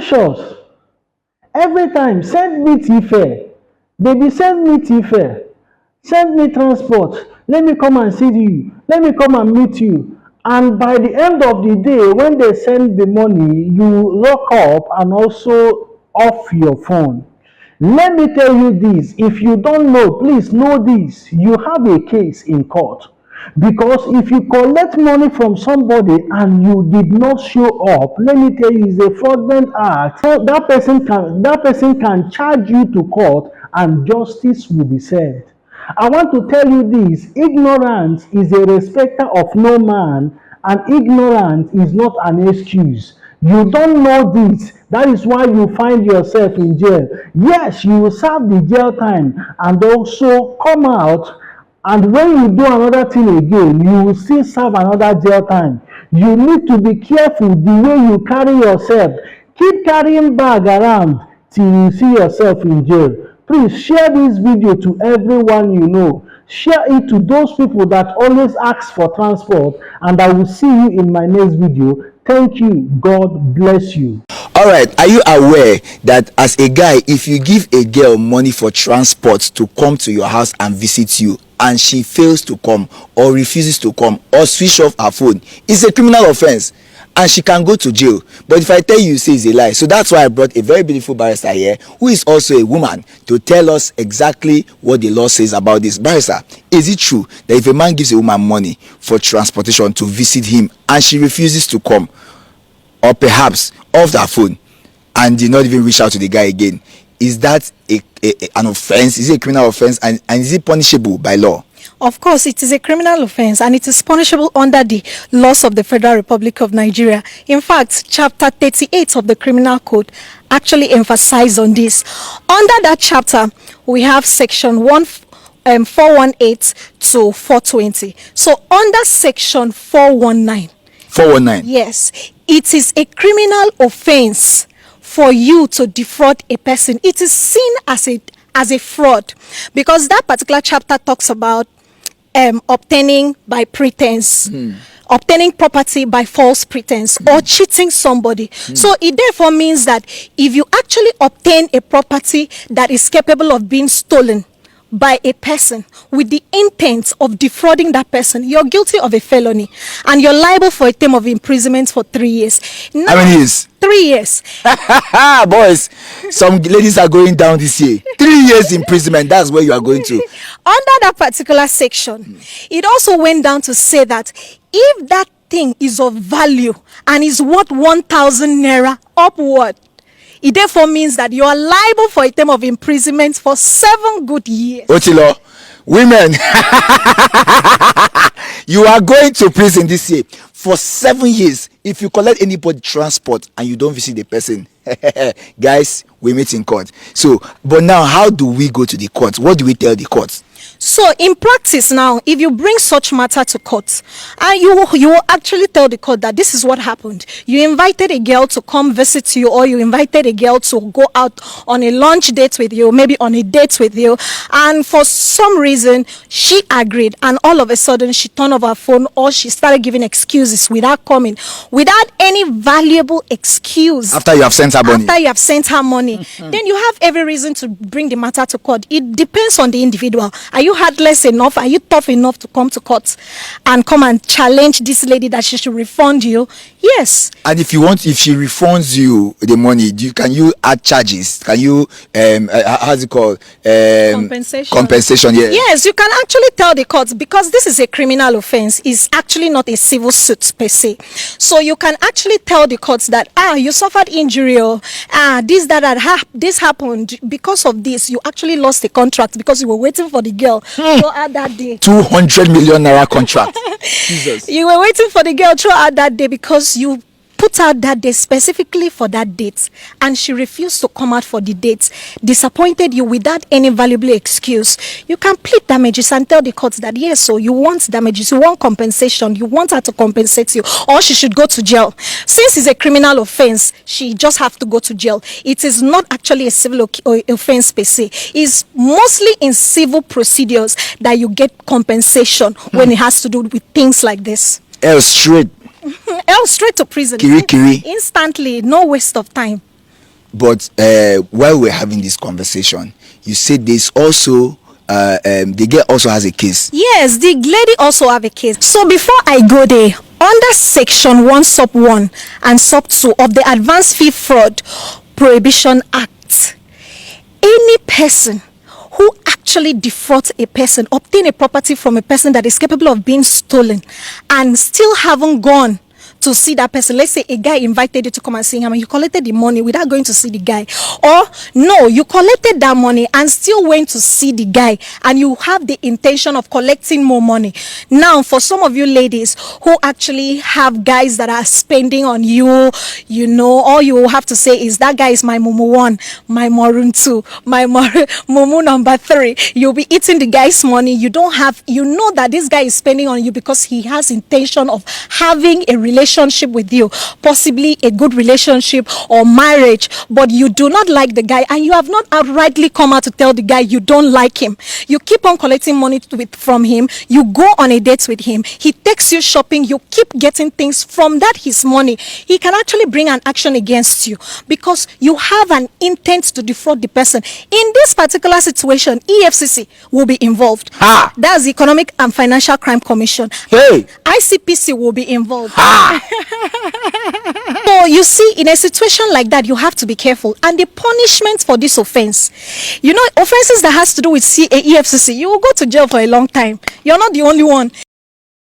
precious. Every time, send me tea baby, send me tea send me transport, let me come and see you, let me come and meet you. And by the end of the day, when they send the money, you lock up and also off your phone. Let me tell you this, if you don't know, please know this, you have a case in court. Because if you collect money from somebody and you did not show up, let me tell you, it's a fraudulent act. So that person can charge you to court and justice will be served. I want to tell you this, ignorance is a respecter of no man, and ignorance is not an excuse. You don't know this. That is why you find yourself in jail. Yes, you will serve the jail time and also come out. And when you do another thing again, you will still serve another jail time. You need to be careful the way you carry yourself. Keep carrying bag around till you see yourself in jail. Please share this video to everyone you know. Share it to those people that always ask for transport. And I will see you in my next video. Thank you. God bless you. All right, are you aware that as a guy, if you give a girl money for transport to come to your house and visit you, and she fails to come or refuses to come or switch off her phone, it's a criminal offense and she can go to jail? But if I tell you, say it's a lie. So that's why I brought a very beautiful barrister here, who is also a woman, to tell us exactly what the law says about this. Barrister, is it true that if a man gives a woman money for transportation to visit him and she refuses to come, or perhaps off her phone and did not even reach out to the guy again, is that an offense? Is it a criminal offense, and is it punishable by law? Of course, it is a criminal offense and it is punishable under the laws of the Federal Republic of Nigeria. In fact, Chapter 38 of the Criminal Code actually emphasizes on this. Under that chapter, we have Section 418 to 420. So under Section 419. 419. Yes, it is a criminal offense for you to defraud a person. It is seen as a fraud, because that particular chapter talks about obtaining by pretense, obtaining property by false pretense, or cheating somebody. So it therefore means that if you actually obtain a property that is capable of being stolen by a person with the intent of defrauding that person, you're guilty of a felony and you're liable for a term of imprisonment for 3 years. Now, how many years? 3 years. Boys, some ladies are going down this year. 3 years imprisonment, that's where you are going to. Under that particular section, it also went down to say that if that thing is of value and is worth 1,000 naira upward, it therefore means that you are liable for a term of imprisonment for 7 good years. Otilo, women, you are going to prison this year for 7 years if you collect anybody transport and you don't visit the person. Guys, we meet in court. So, but now, how do we go to the court? What do we tell the court? So in practice now, if you bring such matter to court, and you will actually tell the court that this is what happened. You invited a girl to come visit you, or you invited a girl to go out on a lunch date with you, maybe on a date with you, and for some reason she agreed, and all of a sudden she turned off her phone, or she started giving excuses without coming, without any valuable excuse. After you have sent her money. After you have sent her money, then you have every reason to bring the matter to court. It depends on the individual. Are you heartless enough? Are you tough enough to come to court and come and challenge this lady that she should refund you? Yes. And if she refunds you the money, can you add charges? Can you how's it called? Compensation. Yeah. Yes, you can actually tell the court, because this is a criminal offense. It's actually not a civil suit per se. So you can actually tell the courts that you suffered injury, or this happened because of this. You actually lost the contract because you were waiting for the girl throughout that day. 200 million naira contract. Jesus. You were waiting for the girl throughout that day because you put out that day specifically for that date, and she refused to come out for the date, disappointed you without any valuable excuse. You can plead damages and tell the court that yes, so you want damages, you want compensation, you want her to compensate you, or she should go to jail. Since it's a criminal offense, she just have to go to jail. It is not actually a civil offense per se. It's mostly in civil procedures that you get compensation when it has to do with things like this. Straight Straight to prison. Kiri. Instantly, no waste of time. But while we're having this conversation, you said there's also the girl also has a case. Yes, the lady also have a case. So before I go there, under section 1 sub 1 and sub 2 of the Advanced Fee Fraud Prohibition Act, any person who actually defrauds a person, obtain a property from a person that is capable of being stolen, and still haven't gone to see that person. Let's say a guy invited you to come and see him and you collected the money without going to see the guy, or no, you collected that money and still went to see the guy and you have the intention of collecting more money. Now, for some of you ladies who actually have guys that are spending on you, you know, all you have to say is that guy is my mumu 1, my maroon 2, my mumu number 3. You'll be eating the guy's money. You don't have, you know that this guy is spending on you because he has intention of having a relationship with you, possibly a good relationship or marriage, but you do not like the guy and you have not outrightly come out to tell the guy you don't like him. You keep on collecting money from him, you go on a date with him, he takes you shopping, you keep getting things from that his money. He can actually bring an action against you because you have an intent to defraud the person. In this particular situation, EFCC will be involved. That's the Economic and Financial Crime Commission. Hey, ICPC will be involved. So you see, in a situation like that, you have to be careful. And the punishment for this offense, you know, offenses that has to do with EFCC, you will go to jail for a long time. You're not the only one.